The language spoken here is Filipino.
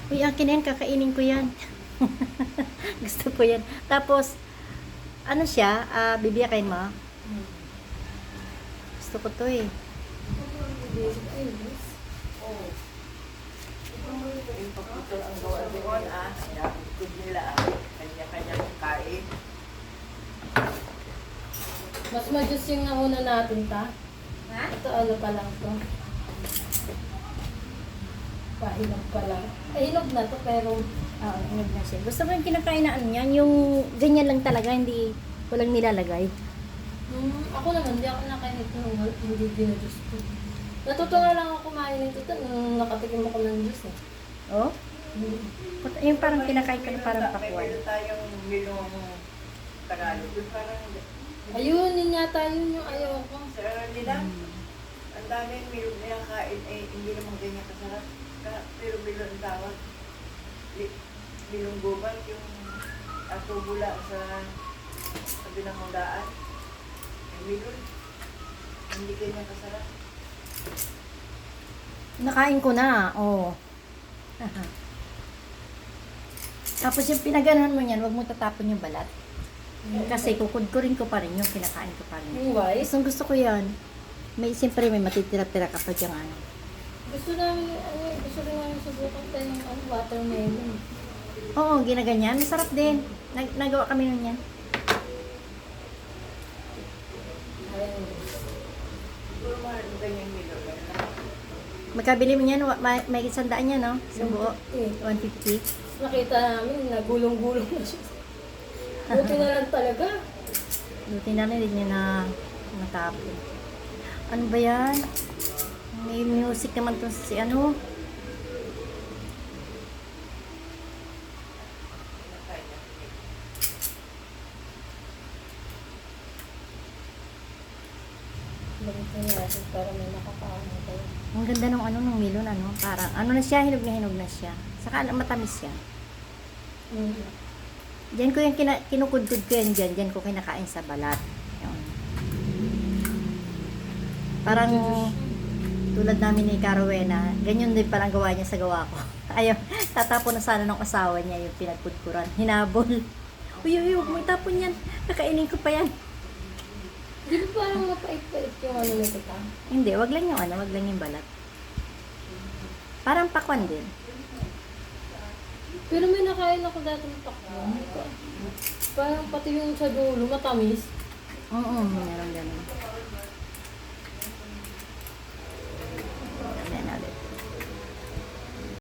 Uy, akin na yan, kakainin ko yan. Gusto ko yan. Tapos, ano siya, bibiyakin mo? Gusto ko to eh. Yung pagputol ang gawa doon, ikod nila, kanya-kanya kain. Mas majus yung nauna natin, ta? Ha? Ito ano pa lang to. Pahinog pa lang. Ay, hinog na to, pero Oo, inog na siya. Gusto mo yung kinakain na ano yan? Yung ganyan lang talaga, hindi walang nilalagay. ako naman, hindi ako nakain ito nung hindi binajus ko. Natuto na lang ako kumain nito nung nakatikim ako ng juice eh. Oh? Yung parang kinakain ka na parang May pakwan. meron tayong milong karalo. Doon parang, Ayun, yun yata yun yung ayaw ko. sa nila, ang daming milong nilakain, hindi naman ganyan kasarap. Pero milong ang tawag. Milong gubat, yung atubula sa sabi ng mundaan. Milong, hindi ganyan kasarap. Nakain ko na, oh. Tapos yung pinaganahan mo yan, wag mo tatapon yung balat. Kasi kukudkurin ko pa rin yung kinakain ko pa rin. Yung white. Gusto ko yan. Siyempre may matitira-tira ka pa dyan ano. Gusto rin namin subukan tayo ng watermelon. Oo, ginaganyan. Masarap din. Nagawa kami nun yan. Ayun. Siguro mahal mo ganyan milong. Magkabili mo yan, may isandaan yan, no? Sa buo. 150. 150. Nakita namin, nagulong-gulong na siya. Buti na lang talaga. Buti na rin niya na natapon. Ano ba yan? May music naman to si ano. Ganito natin para may nakakaano tayo. Ang ganda ng ano, ng melon, ano. Parang, ano na siya, hinog na siya. Saka matamis siya. Diyan ko yung kinukudkud ko yan dyan. Diyan ko kinakain sa balat. Yun. Parang tulad namin ni Carowena, ganyan din palang gawa niya sa gawa ko. Ayaw, tatapon na sana ng asawa niya yung pinagkudkuran. Hinabol. Uy, huwag mo itapon yan. Kakainin ko pa yan. Di ba parang mapait-pait yung ano nito ta? Hindi, wag lang yung ano, wag lang yung balat. Parang pakwan din. Pero may nakain ako dati ng pakwan. Parang pati yung sa dulo, matamis. Oo, meron ganun.